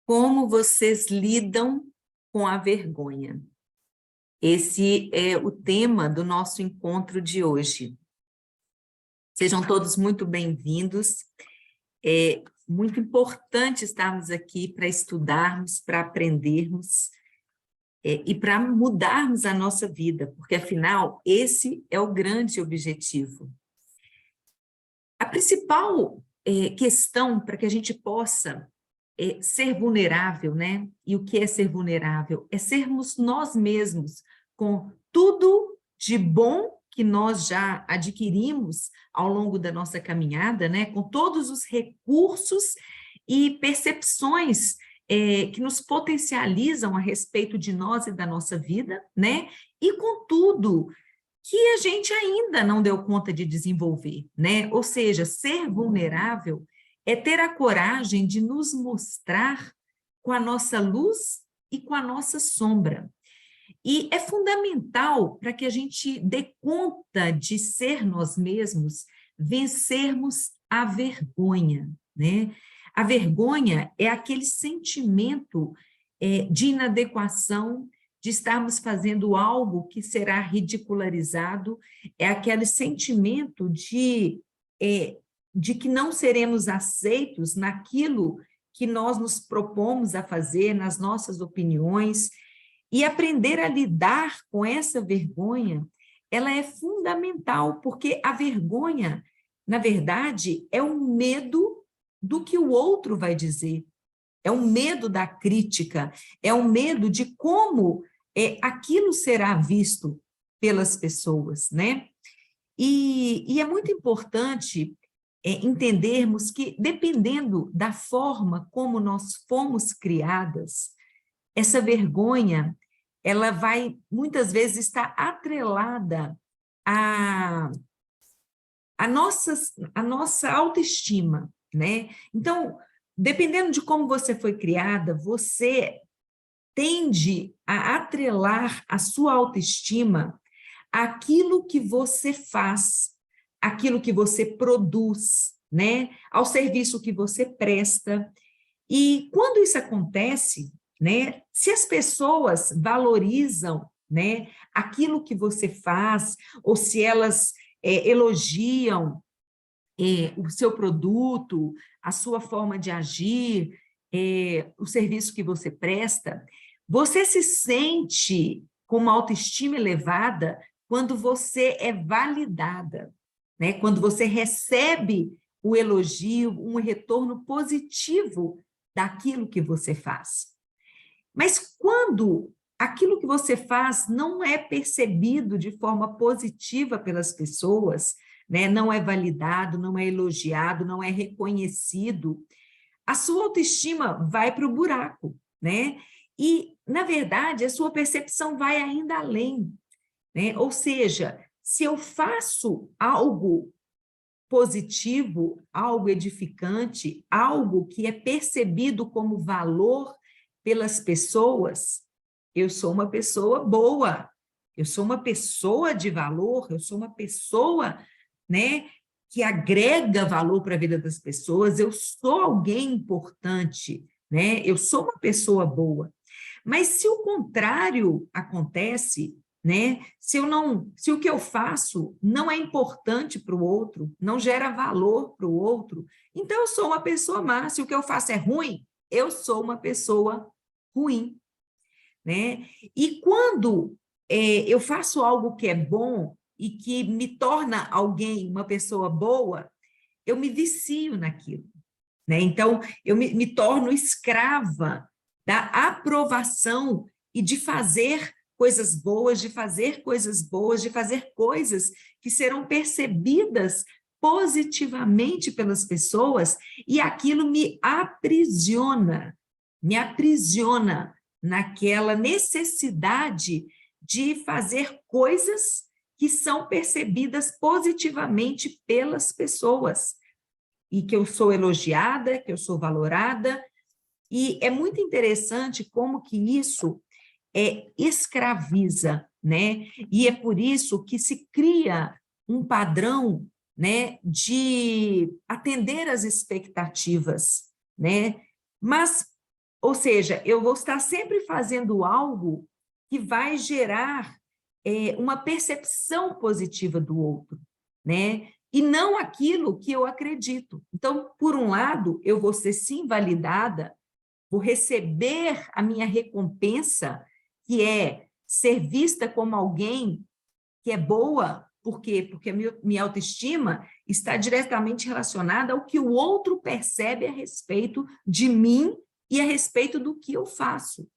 Como vocês lidam com a vergonha? Esse é o tema do nosso encontro de hoje. Sejam todos muito bem-vindos. É muito importante estarmos aqui para estudarmos, para aprendermos e para mudarmos a nossa vida, porque, afinal, esse é o grande objetivo. A principal questão para que a gente possa ser vulnerável, né? E o que é ser vulnerável? É sermos nós mesmos, com tudo de bom que nós já adquirimos ao longo da nossa caminhada, né? Com todos os recursos e percepções que nos potencializam a respeito de nós e da nossa vida, né? E com tudo que a gente ainda não deu conta de desenvolver, né? Ou seja, ser vulnerável é ter a coragem de nos mostrar com a nossa luz e com a nossa sombra. E é fundamental para que a gente dê conta de ser nós mesmos, vencermos a vergonha, né? A vergonha é aquele sentimento de inadequação, de estarmos fazendo algo que será ridicularizado, é aquele sentimento de que não seremos aceitos naquilo que nós nos propomos a fazer, nas nossas opiniões, e aprender a lidar com essa vergonha, ela é fundamental, porque a vergonha, na verdade, é um medo do que o outro vai dizer, é um medo da crítica, é um medo de como aquilo será visto pelas pessoas, né? E é muito importante entendermos que, dependendo da forma como nós fomos criadas, essa vergonha, ela vai, muitas vezes, estar atrelada à, à nossa autoestima, né? Então, dependendo de como você foi criada, você tende a atrelar a sua autoestima àquilo que você faz, àquilo que você produz, né? Ao serviço que você presta. E quando isso acontece, né, se as pessoas valorizam, né, aquilo que você faz, ou se elas elogiam o seu produto, a sua forma de agir, o serviço que você presta, você se sente com uma autoestima elevada quando você é validada, né? Quando você recebe o elogio, um retorno positivo daquilo que você faz. Mas quando aquilo que você faz não é percebido de forma positiva pelas pessoas, né? Não é validado, não é elogiado, não é reconhecido, a sua autoestima vai para o buraco, né? E, na verdade, a sua percepção vai ainda além, né? Ou seja, se eu faço algo positivo, algo edificante, algo que é percebido como valor pelas pessoas, eu sou uma pessoa boa, eu sou uma pessoa de valor, eu sou uma pessoa, né, que agrega valor para a vida das pessoas, eu sou alguém importante, né, eu sou uma pessoa boa. Mas se o contrário acontece, né? Se o que eu faço não é importante para o outro, não gera valor para o outro, então eu sou uma pessoa má. Se o que eu faço é ruim, eu sou uma pessoa ruim, né? E quando eu faço algo que é bom e que me torna alguém, uma pessoa boa, eu me vicio naquilo, né? Então, eu me torno escrava da aprovação e de fazer coisas boas, de fazer coisas boas, de fazer coisas que serão percebidas positivamente pelas pessoas, e aquilo me aprisiona naquela necessidade de fazer coisas que são percebidas positivamente pelas pessoas, e que eu sou elogiada, que eu sou valorada, e é muito interessante como que isso escraviza, né? E é por isso que se cria um padrão, né, de atender às expectativas, né? Mas Ou seja, eu vou estar sempre fazendo algo que vai gerar uma percepção positiva do outro, né? E não aquilo que eu acredito. Então, por um lado, eu vou ser sim validada, vou receber a minha recompensa, que é ser vista como alguém que é boa. Por quê? Porque a minha autoestima está diretamente relacionada ao que o outro percebe a respeito de mim e a respeito do que eu faço.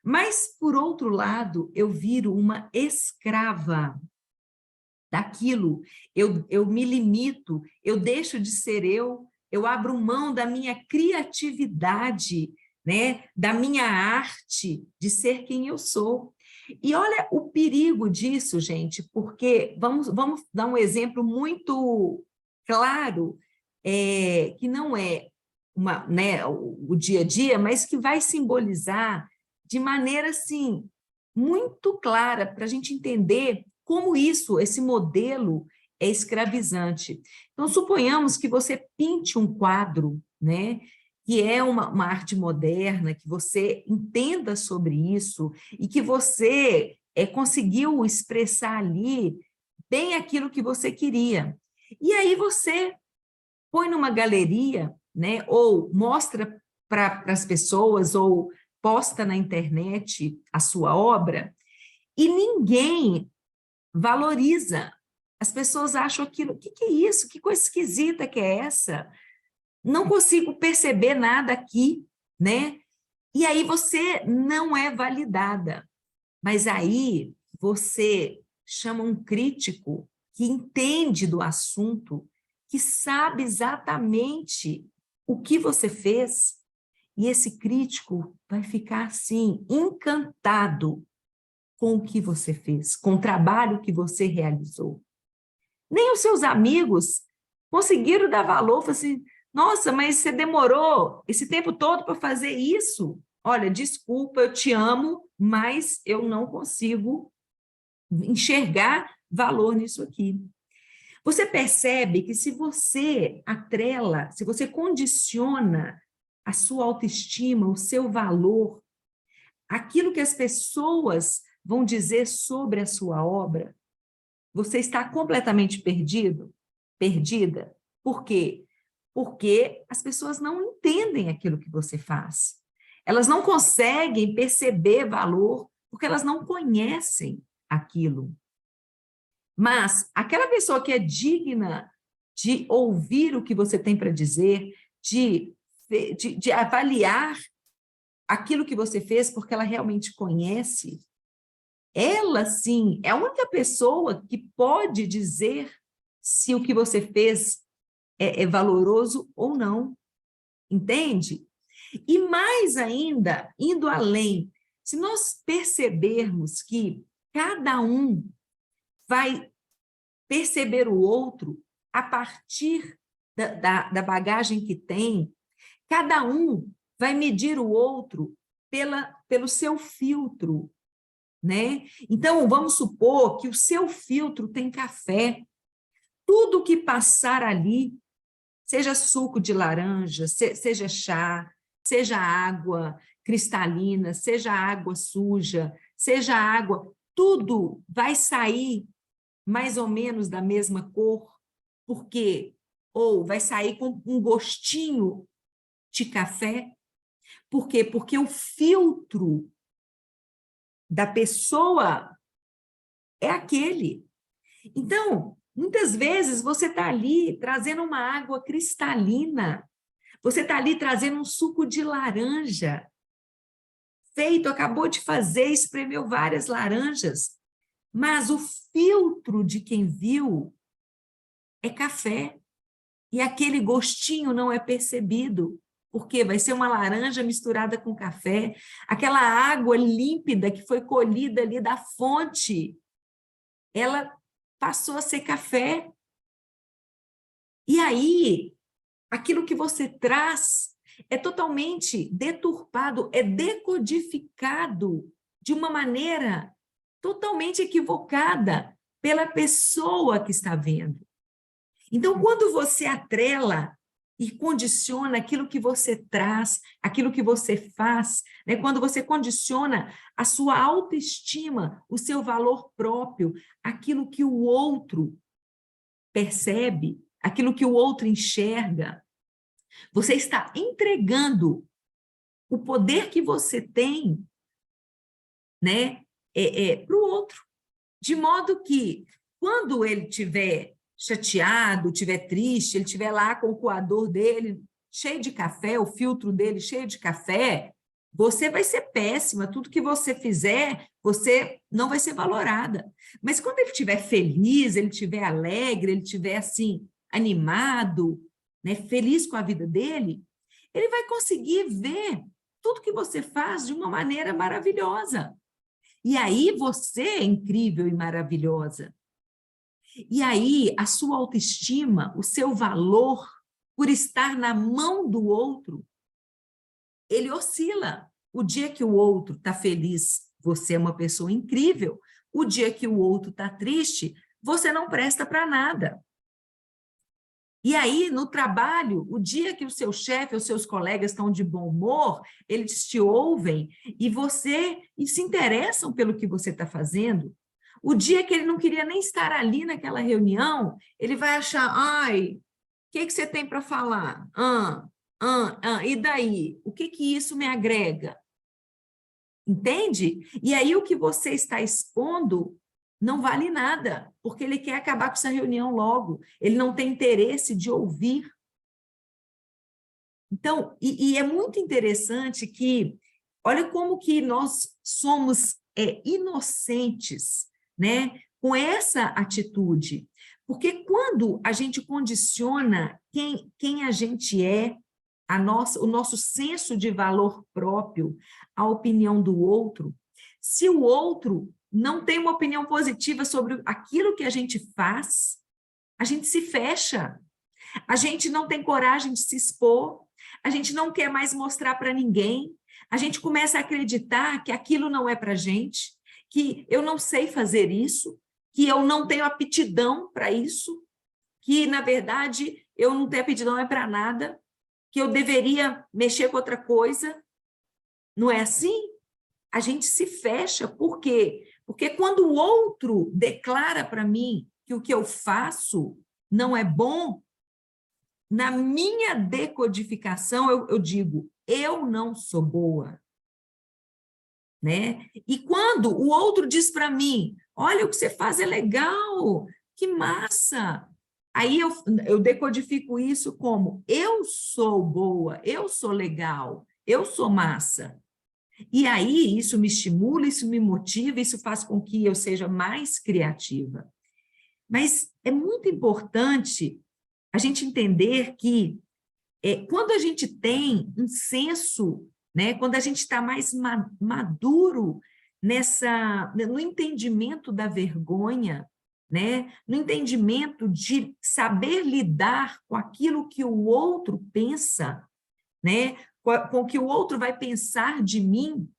Mas, por outro lado, eu viro uma escrava daquilo, eu me limito, eu deixo de ser eu abro mão da minha criatividade, né? Da minha arte de ser quem eu sou. E olha o perigo disso, gente, porque vamos dar um exemplo muito claro, que não é né, o dia a dia, mas que vai simbolizar de maneira assim, muito clara para a gente entender como esse modelo é escravizante. Então, suponhamos que você pinte um quadro, né? Que é uma arte moderna, que você entenda sobre isso e que você conseguiu expressar ali bem aquilo que você queria. E aí você põe numa galeria, né? Ou mostra para as pessoas, ou posta na internet a sua obra, e ninguém valoriza. As pessoas acham aquilo, o que é isso? Que coisa esquisita que é essa? Não consigo perceber nada aqui, né? E aí você não é validada. Mas aí você chama um crítico que entende do assunto, que sabe exatamente o que você fez, e esse crítico vai ficar assim, encantado com o que você fez, com o trabalho que você realizou. Nem os seus amigos conseguiram dar valor, falaram assim, nossa, mas você demorou esse tempo todo para fazer isso? Olha, desculpa, eu te amo, mas eu não consigo enxergar valor nisso aqui. Você percebe que se você atrela, se você condiciona a sua autoestima, o seu valor, aquilo que as pessoas vão dizer sobre a sua obra, você está completamente perdido, perdida. Por quê? Porque as pessoas não entendem aquilo que você faz. Elas não conseguem perceber valor porque elas não conhecem aquilo. Mas aquela pessoa que é digna de ouvir o que você tem para dizer, de avaliar aquilo que você fez, porque ela realmente conhece, ela, sim, é a única pessoa que pode dizer se o que você fez é valoroso ou não, entende? E mais ainda, indo além, se nós percebermos que cada um vai perceber o outro a partir da bagagem que tem, cada um vai medir o outro pelo seu filtro, né? Então, vamos supor que o seu filtro tem café. Tudo que passar ali, seja suco de laranja, seja chá, seja água cristalina, seja água suja, seja água, tudo vai sair mais ou menos da mesma cor, porque ou vai sair com um gostinho de café. Por quê? Porque o filtro da pessoa é aquele. Então, muitas vezes você está ali trazendo uma água cristalina, você está ali trazendo um suco de laranja, feito, acabou de fazer, espremeu várias laranjas, mas o filtro de quem viu é café, e aquele gostinho não é percebido, porque vai ser uma laranja misturada com café, aquela água límpida que foi colhida ali da fonte, ela passou a ser café. E aí, aquilo que você traz é totalmente deturpado, é decodificado de uma maneira totalmente equivocada pela pessoa que está vendo. Então, quando você atrela e condiciona aquilo que você traz, aquilo que você faz, né? Quando você condiciona a sua autoestima, o seu valor próprio, aquilo que o outro percebe, aquilo que o outro enxerga, você está entregando o poder que você tem, né, para o outro, de modo que quando ele estiver chateado, estiver triste, ele estiver lá com o coador dele cheio de café, o filtro dele cheio de café, você vai ser péssima, tudo que você fizer, você não vai ser valorada. Mas quando ele estiver feliz, ele estiver alegre, ele estiver assim, animado, né, feliz com a vida dele, ele vai conseguir ver tudo que você faz de uma maneira maravilhosa. E aí você é incrível e maravilhosa. E aí a sua autoestima, o seu valor, por estar na mão do outro, ele oscila. O dia que o outro está feliz, você é uma pessoa incrível. O dia que o outro está triste, você não presta para nada. E aí, no trabalho, o dia que o seu chefe, os seus colegas estão de bom humor, eles te ouvem e se interessam pelo que você está fazendo. O dia que ele não queria nem estar ali naquela reunião, ele vai achar, ai, o que você tem para falar? E daí? O que isso me agrega? Entende? E aí o que você está expondo não vale nada, porque ele quer acabar com essa reunião logo, ele não tem interesse de ouvir. Então, é muito interessante que, olha como que nós somos inocentes, né, com essa atitude, porque quando a gente condiciona quem a gente é, o nosso senso de valor próprio, a opinião do outro, se o outro não tem uma opinião positiva sobre aquilo que a gente faz, a gente se fecha, a gente não tem coragem de se expor, a gente não quer mais mostrar para ninguém, a gente começa a acreditar que aquilo não é para a gente, que eu não sei fazer isso, que eu não tenho aptidão para isso, que, na verdade, eu não tenho aptidão para nada, que eu deveria mexer com outra coisa. Não é assim? A gente se fecha. Por quê? Porque quando o outro declara para mim que o que eu faço não é bom, na minha decodificação eu digo, eu não sou boa. Né? E quando o outro diz para mim, olha, o que você faz é legal, que massa. Aí eu decodifico isso como, eu sou boa, eu sou legal, eu sou massa. E aí isso me estimula, isso me motiva, isso faz com que eu seja mais criativa. Mas é muito importante a gente entender que quando a gente tem um senso, né, quando a gente está mais maduro no entendimento da vergonha, né, no entendimento de saber lidar com aquilo que o outro pensa, né, com o que o outro vai pensar de mim,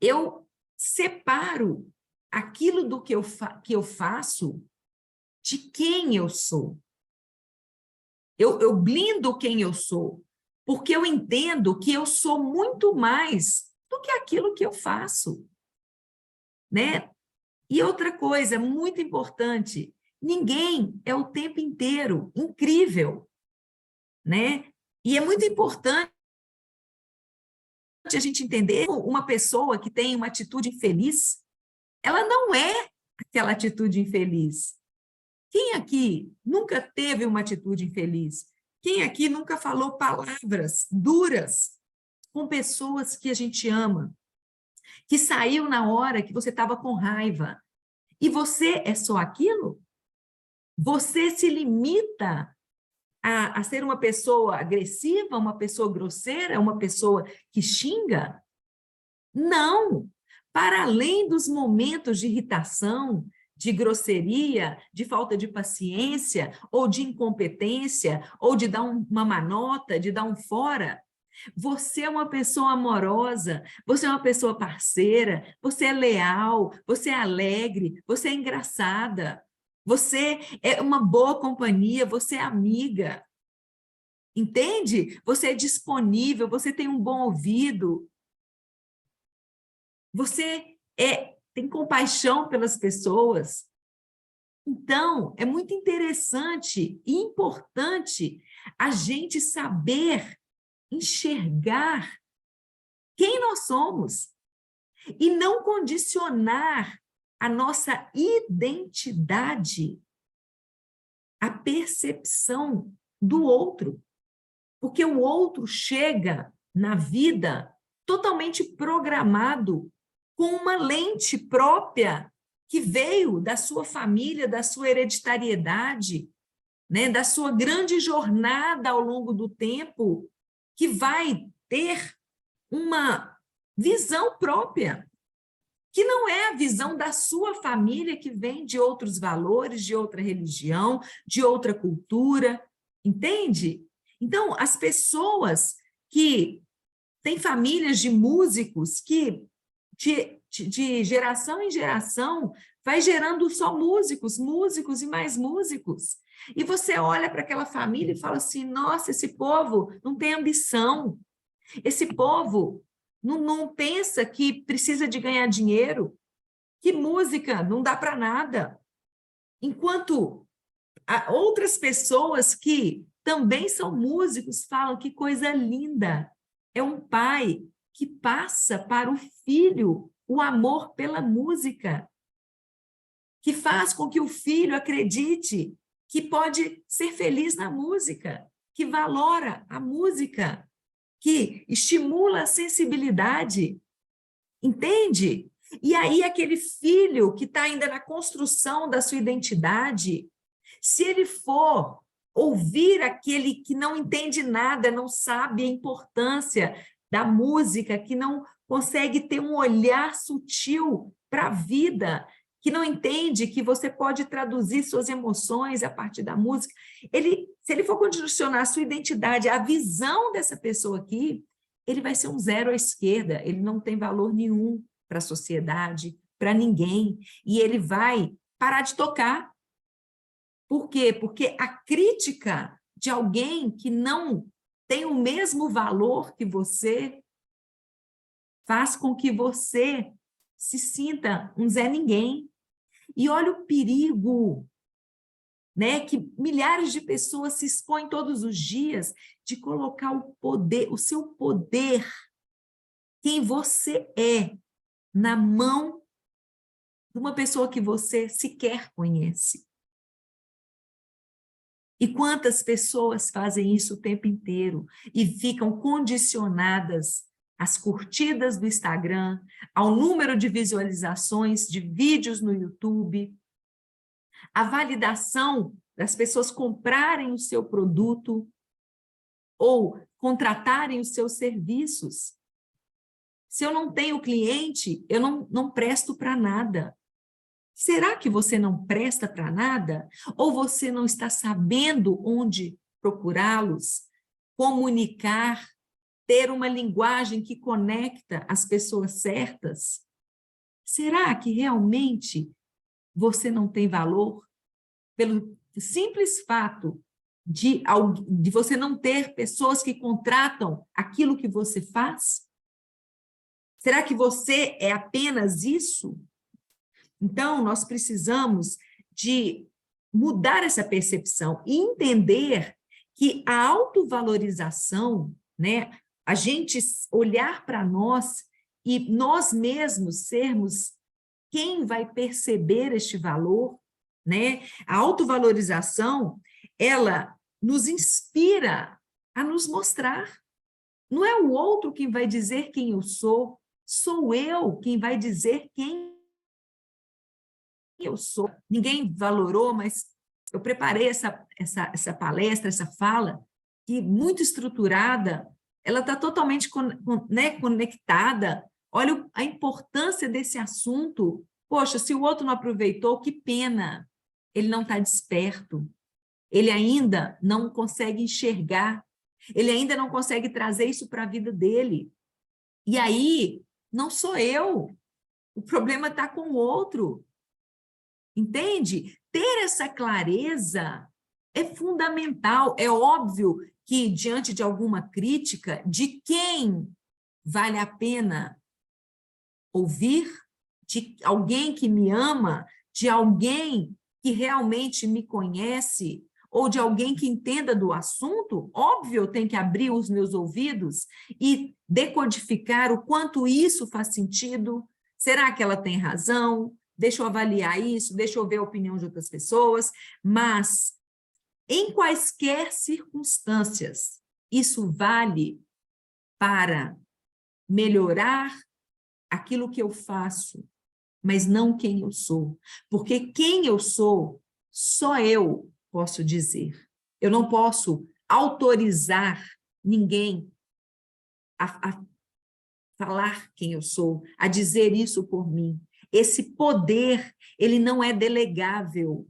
eu separo aquilo do que eu faço de quem eu sou. Eu blindo quem eu sou, porque eu entendo que eu sou muito mais do que aquilo que eu faço, né? E outra coisa muito importante, ninguém é o tempo inteiro incrível, né? E é muito importante a gente entender uma pessoa que tem uma atitude infeliz, ela não é aquela atitude infeliz. Quem aqui nunca teve uma atitude infeliz? Quem aqui nunca falou palavras duras com pessoas que a gente ama? Que saiu na hora que você estava com raiva. E você é só aquilo? Você se limita a ser uma pessoa agressiva, uma pessoa grosseira, uma pessoa que xinga? Não! Para além dos momentos de irritação, de grosseria, de falta de paciência, ou de incompetência, ou de dar uma manota, de dar um fora, você é uma pessoa amorosa, você é uma pessoa parceira, você é leal, você é alegre, você é engraçada, você é uma boa companhia, você é amiga. Entende? Você é disponível, você tem um bom ouvido, você tem compaixão pelas pessoas. Então, é muito interessante e importante a gente saber enxergar quem nós somos e não condicionar a nossa identidade à percepção do outro. Porque o outro chega na vida totalmente programado com uma lente própria que veio da sua família, da sua hereditariedade, né, da sua grande jornada ao longo do tempo, que vai ter uma visão própria, que não é a visão da sua família, que vem de outros valores, de outra religião, de outra cultura, entende? Então, as pessoas que têm famílias de músicos que, de geração em geração, vai gerando só músicos, músicos e mais músicos. E você olha para aquela família e fala assim, nossa, esse povo não tem ambição, esse povo não pensa que precisa de ganhar dinheiro, que música não dá para nada. Enquanto outras pessoas que também são músicos falam que coisa linda. É um pai que passa para o filho o amor pela música, que faz com que o filho acredite que pode ser feliz na música, que valora a música, que estimula a sensibilidade, entende? E aí aquele filho que está ainda na construção da sua identidade, se ele for ouvir aquele que não entende nada, não sabe a importância da música, que não consegue ter um olhar sutil para a vida, que não entende que você pode traduzir suas emoções a partir da música, se ele for condicionar a sua identidade, a visão dessa pessoa aqui, ele vai ser um zero à esquerda, ele não tem valor nenhum para a sociedade, para ninguém, e ele vai parar de tocar. Por quê? Porque a crítica de alguém que não tem o mesmo valor que você faz com que você se sinta um Zé Ninguém. E olha o perigo, né, que milhares de pessoas se expõem todos os dias de colocar o poder, o seu poder, quem você é, na mão de uma pessoa que você sequer conhece. E quantas pessoas fazem isso o tempo inteiro e ficam condicionadas às curtidas do Instagram, ao número de visualizações de vídeos no YouTube, à validação das pessoas comprarem o seu produto ou contratarem os seus serviços. Se eu não tenho cliente, eu não presto para nada. Será que você não presta para nada? Ou você não está sabendo onde procurá-los, comunicar, ter uma linguagem que conecta as pessoas certas? Será que realmente você não tem valor pelo simples fato de você não ter pessoas que contratam aquilo que você faz? Será que você é apenas isso? Então, nós precisamos de mudar essa percepção e entender que a autovalorização, né, a gente olhar para nós e nós mesmos sermos quem vai perceber este valor, né? A autovalorização, ela nos inspira a nos mostrar. Não é o outro quem vai dizer quem eu sou eu quem vai dizer quem eu sou. Ninguém valorou, mas eu preparei essa palestra, essa fala, que muito estruturada, ela está totalmente né, conectada. Olha a importância desse assunto. Poxa, se o outro não aproveitou, que pena. Ele não está desperto. Ele ainda não consegue enxergar. Ele ainda não consegue trazer isso para a vida dele. E aí, não sou eu. O problema está com o outro. Entende? Ter essa clareza é fundamental. É óbvio que, diante de alguma crítica, de quem vale a pena ouvir, de alguém que me ama, de alguém que realmente me conhece, ou de alguém que entenda do assunto, óbvio, eu tenho que abrir os meus ouvidos e decodificar o quanto isso faz sentido. Será que ela tem razão? Deixa eu avaliar isso, deixa eu ver a opinião de outras pessoas, mas em quaisquer circunstâncias, isso vale para melhorar aquilo que eu faço, mas não quem eu sou. Porque quem eu sou, só eu posso dizer. Eu não posso autorizar ninguém a falar quem eu sou, a dizer isso por mim. Esse poder, ele não é delegável.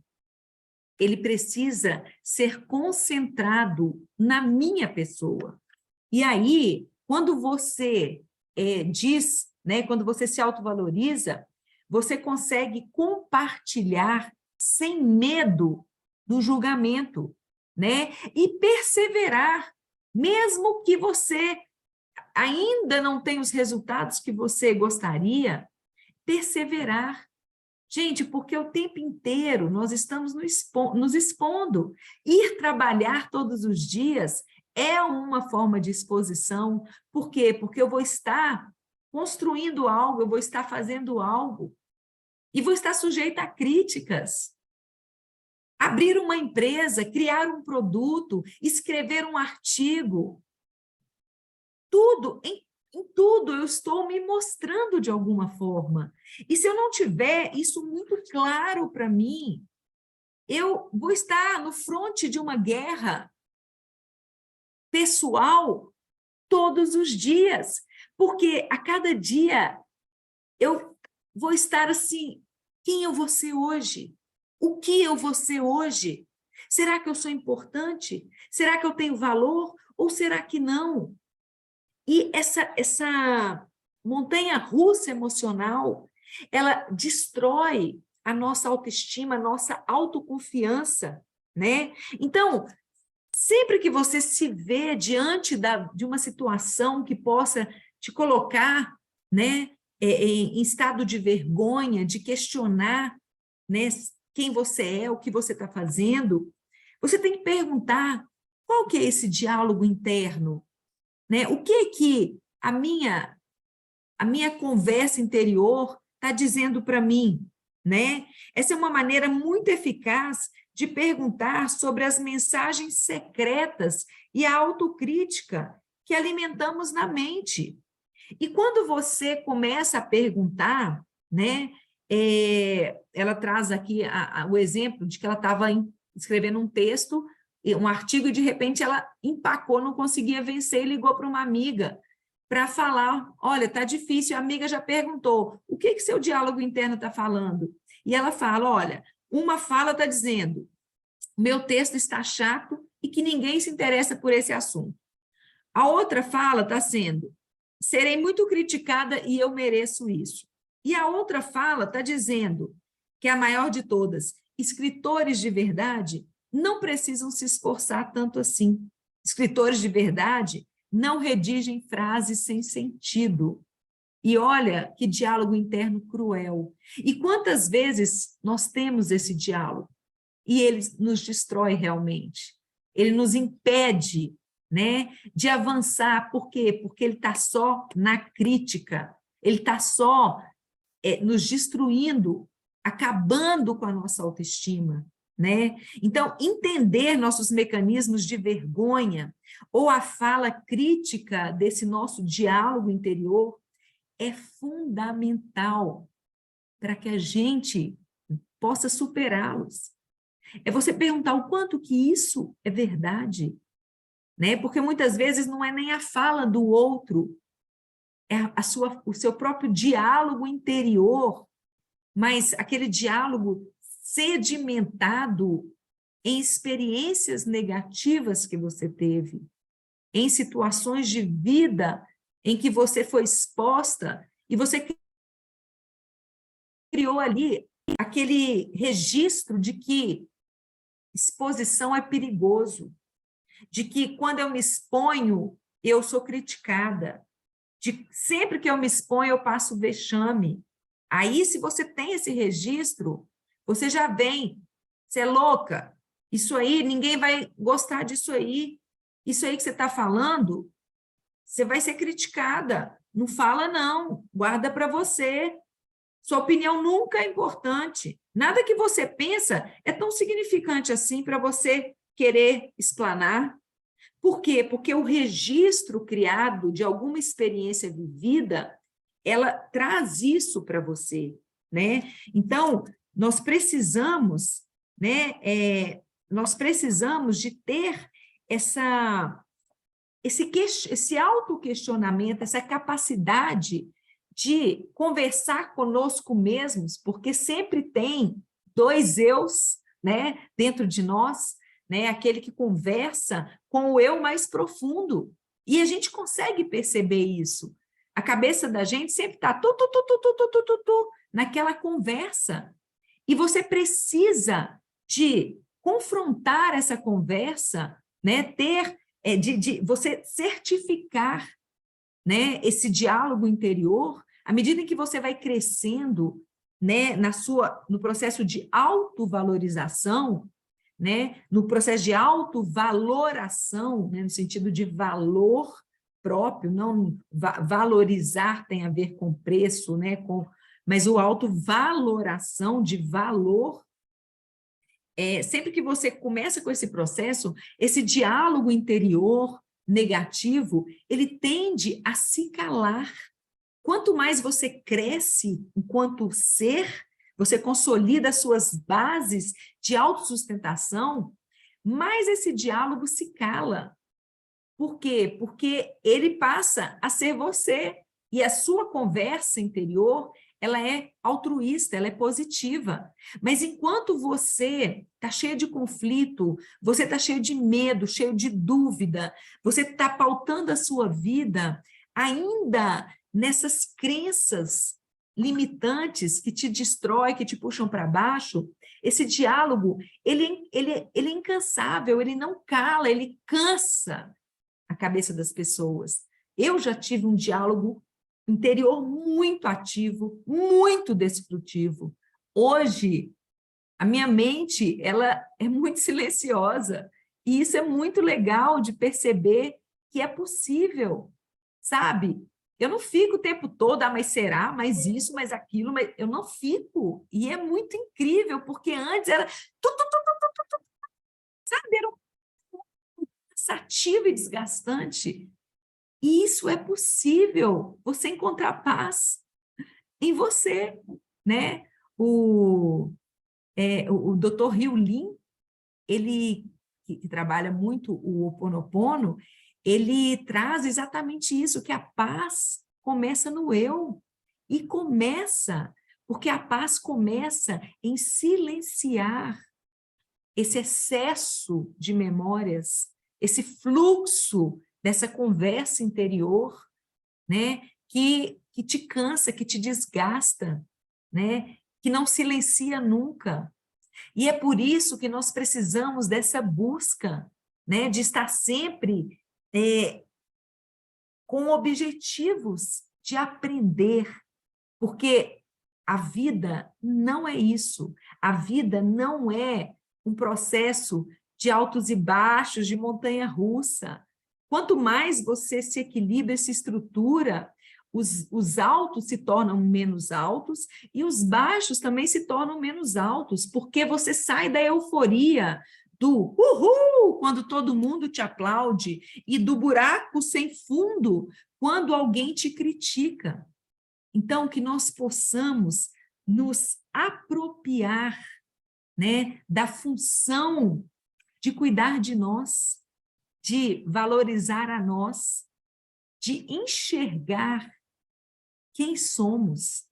Ele precisa ser concentrado na minha pessoa. E aí, quando você diz, né, quando você se autovaloriza, você consegue compartilhar sem medo do julgamento, né? E perseverar, mesmo que você ainda não tenha os resultados que você gostaria, perseverar. Gente, porque o tempo inteiro nós estamos nos expondo. Ir trabalhar todos os dias é uma forma de exposição. Por quê? Porque eu vou estar construindo algo, eu vou estar fazendo algo, e vou estar sujeita a críticas. Abrir uma empresa, criar um produto, escrever um artigo, tudo, em tudo eu estou me mostrando de alguma forma. E se eu não tiver isso muito claro para mim, eu vou estar no fronte de uma guerra pessoal todos os dias, porque a cada dia eu vou estar assim, quem eu vou ser hoje? O que eu vou ser hoje? Será que eu sou importante? Será que eu tenho valor? Ou será que não? E essa montanha-russa emocional, ela destrói a nossa autoestima, a nossa autoconfiança, né? Então, sempre que você se vê diante de uma situação que possa te colocar, né, em estado de vergonha, de questionar, né, quem você é, o que você está fazendo, você tem que perguntar qual que é esse diálogo interno, né? O que é que a minha conversa interior está dizendo para mim, né? Essa é uma maneira muito eficaz de perguntar sobre as mensagens secretas e a autocrítica que alimentamos na mente. E quando você começa a perguntar, né? Ela traz aqui o exemplo de que ela estava escrevendo um texto, um artigo, e de repente ela empacou, não conseguia vencer, e ligou para uma amiga para falar, olha, está difícil, a amiga já perguntou, o que seu diálogo interno está falando? E ela fala, olha, uma fala está dizendo, meu texto está chato e que ninguém se interessa por esse assunto. A outra fala está sendo, serei muito criticada e eu mereço isso. E a outra fala está dizendo, que é a maior de todas, escritores de verdade não precisam se esforçar tanto assim. Escritores de verdade não redigem frases sem sentido. E olha que diálogo interno cruel. E quantas vezes nós temos esse diálogo? E ele nos destrói realmente. Ele nos impede, né, de avançar. Por quê? Porque ele está só na crítica. Ele está só nos destruindo, acabando com a nossa autoestima, né? Então, entender nossos mecanismos de vergonha ou a fala crítica desse nosso diálogo interior é fundamental para que a gente possa superá-los. É você perguntar o quanto que isso é verdade, né? Porque muitas vezes não é nem a fala do outro, é o seu próprio diálogo interior, mas aquele diálogo sedimentado em experiências negativas que você teve, em situações de vida em que você foi exposta e você criou ali aquele registro de que exposição é perigoso. de que quando eu me exponho, eu sou criticada, de sempre que eu me exponho, eu passo vexame. Aí, se você tem esse registro, você já vem, você é louca, isso aí, ninguém vai gostar disso aí, isso aí que você está falando, você vai ser criticada, não fala não, guarda para você, sua opinião nunca é importante, nada que você pensa é tão significante assim para você querer explanar. Por quê? Porque o registro criado de alguma experiência vivida, ela traz isso para você, né? Então, nós precisamos, né? Nós precisamos de ter esse autoquestionamento, essa capacidade de conversar conosco mesmos, porque sempre tem dois eus, né, dentro de nós, né, aquele que conversa com o eu mais profundo. E a gente consegue perceber isso. A cabeça da gente sempre está naquela conversa. E você precisa de confrontar essa conversa, né, ter de você certificar, né, esse diálogo interior, à medida em que você vai crescendo, né, no processo de autovalorização, né, no processo de autovaloração, né, no sentido de valor próprio, não valorizar tem a ver com preço, né, mas o autovaloração de valor. Sempre que você começa com esse processo, esse diálogo interior negativo, ele tende a se calar. Quanto mais você cresce enquanto ser, você consolida as suas bases de autossustentação, mais esse diálogo se cala. Por quê? Porque ele passa a ser você, e a sua conversa interior, ela é altruísta, ela é positiva. Mas enquanto você está cheio de conflito, você está cheio de medo, cheio de dúvida, você está pautando a sua vida ainda nessas crenças limitantes que te destroem, que te puxam para baixo, esse diálogo, ele é incansável, ele não cala, ele cansa a cabeça das pessoas. Eu já tive um diálogo interior muito ativo, muito destrutivo. Hoje, a minha mente, ela é muito silenciosa, e isso é muito legal de perceber que é possível, sabe? Eu não fico o tempo todo, mas será, mas isso, mas aquilo, mas eu não fico, e é muito incrível, porque antes era sabe, era cansativo e desgastante. E isso é possível, você encontrar paz em você, né? O Dr. Hyu Lin, ele que trabalha muito o Ho Oponopono, ele traz exatamente isso, que a paz começa no eu. E começa, porque a paz começa em silenciar esse excesso de memórias, esse fluxo dessa conversa interior, né, que te cansa, que te desgasta, né, que não silencia nunca. E é por isso que nós precisamos dessa busca, né, de estar sempre com objetivos de aprender, porque a vida não é isso. A vida não é um processo de altos e baixos, de montanha-russa. Quanto mais você se equilibra, se estrutura, os altos se tornam menos altos e os baixos também se tornam menos altos, porque você sai da euforia do uhul, quando todo mundo te aplaude, e do buraco sem fundo, quando alguém te critica. Então, que nós possamos nos apropriar, né, da função de cuidar de nós, de valorizar a nós, de enxergar quem somos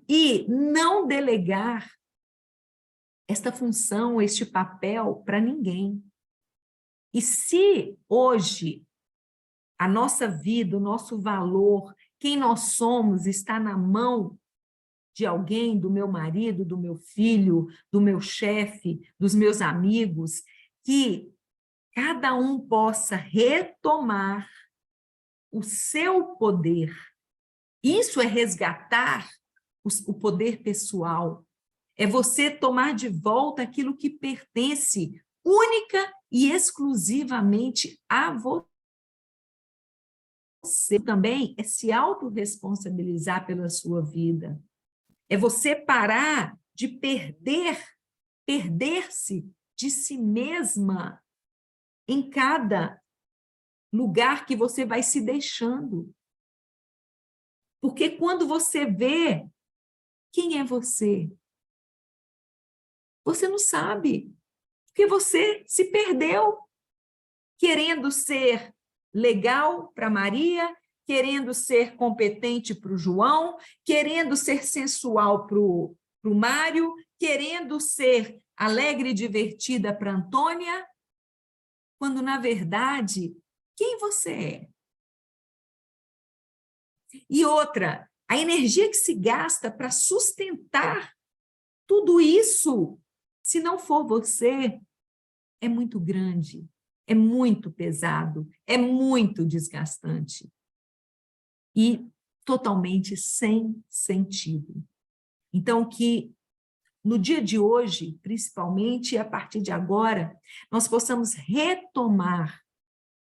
e não delegar esta função, este papel para ninguém. E se hoje a nossa vida, o nosso valor, quem nós somos está na mão de alguém, do meu marido, do meu filho, do meu chefe, dos meus amigos, que cada um possa retomar o seu poder. Isso é resgatar o poder pessoal. É você tomar de volta aquilo que pertence única e exclusivamente a você. Também é se autorresponsabilizar pela sua vida. É você parar de perder-se de si mesma em cada lugar que você vai se deixando. Porque quando você vê quem é você, você não sabe, porque você se perdeu querendo ser legal para Maria, querendo ser competente para o João, querendo ser sensual para o Mário, querendo ser alegre e divertida para Antônia, quando, na verdade, quem você é? E outra, a energia que se gasta para sustentar tudo isso, se não for você, é muito grande, é muito pesado, é muito desgastante e totalmente sem sentido. Então, que no dia de hoje, principalmente a partir de agora, nós possamos retomar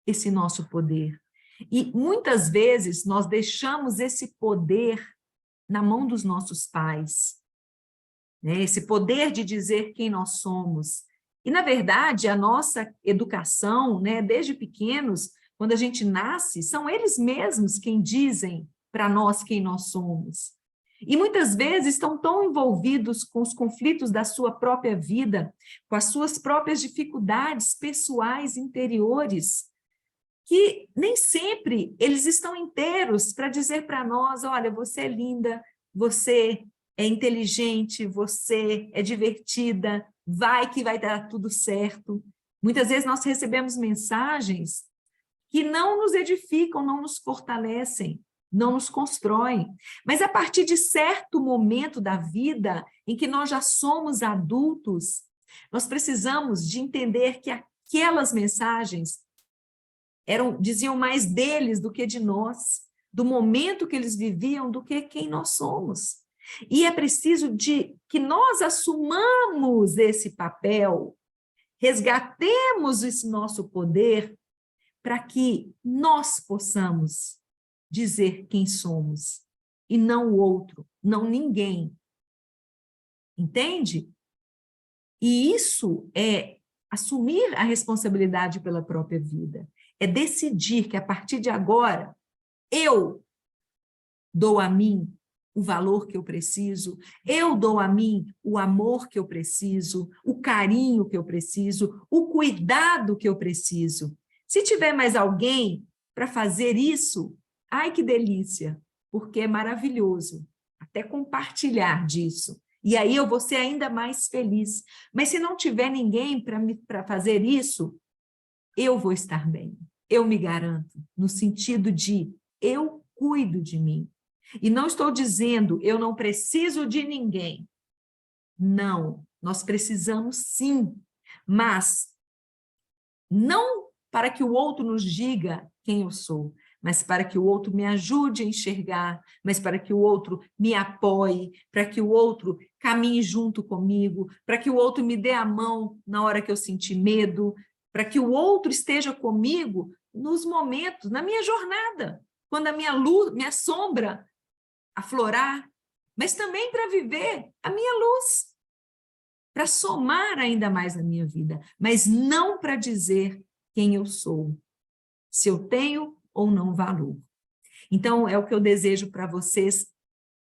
esse nosso poder. E muitas vezes nós deixamos esse poder na mão dos nossos pais, né? Esse poder de dizer quem nós somos. E, na verdade, a nossa educação, né, desde pequenos, quando a gente nasce, são eles mesmos quem dizem para nós quem nós somos. E muitas vezes estão tão envolvidos com os conflitos da sua própria vida, com as suas próprias dificuldades pessoais interiores, que nem sempre eles estão inteiros para dizer para nós, olha, você é linda, você é inteligente, você é divertida, vai que vai dar tudo certo. Muitas vezes nós recebemos mensagens que não nos edificam, não nos fortalecem, não nos constroem. Mas a partir de certo momento da vida, em que nós já somos adultos, nós precisamos de entender que aquelas mensagens diziam mais deles do que de nós, do momento que eles viviam, do que quem nós somos. E é preciso que nós assumamos esse papel, resgatemos esse nosso poder, para que nós possamos dizer quem somos, e não o outro, não ninguém. Entende? E isso é assumir a responsabilidade pela própria vida. É decidir que, a partir de agora, eu dou a mim o valor que eu preciso, eu dou a mim o amor que eu preciso, o carinho que eu preciso, o cuidado que eu preciso. Se tiver mais alguém para fazer isso, ai que delícia, porque é maravilhoso até compartilhar disso. E aí eu vou ser ainda mais feliz. Mas se não tiver ninguém para fazer isso, eu vou estar bem. Eu me garanto, no sentido de eu cuido de mim. E não estou dizendo eu não preciso de ninguém. Não, nós precisamos sim, mas não para que o outro nos diga quem eu sou, mas para que o outro me ajude a enxergar, mas para que o outro me apoie, para que o outro caminhe junto comigo, para que o outro me dê a mão na hora que eu sentir medo, para que o outro esteja comigo nos momentos, na minha jornada, quando a minha luz, minha sombra aflorar, mas também para viver a minha luz, para somar ainda mais na minha vida, mas não para dizer quem eu sou, se eu tenho ou não valor. Então, é o que eu desejo para vocês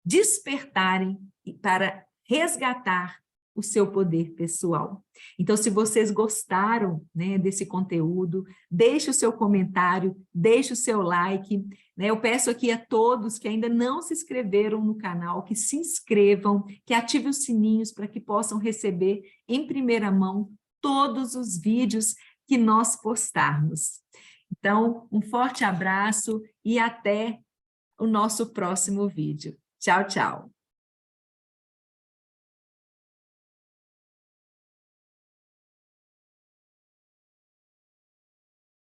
despertarem e para resgatar o seu poder pessoal. Então, se vocês gostaram, né, desse conteúdo, deixe o seu comentário, deixe o seu like, né? Eu peço aqui a todos que ainda não se inscreveram no canal, que se inscrevam, que ativem os sininhos para que possam receber em primeira mão todos os vídeos que nós postarmos. Então, um forte abraço e até o nosso próximo vídeo. Tchau, tchau.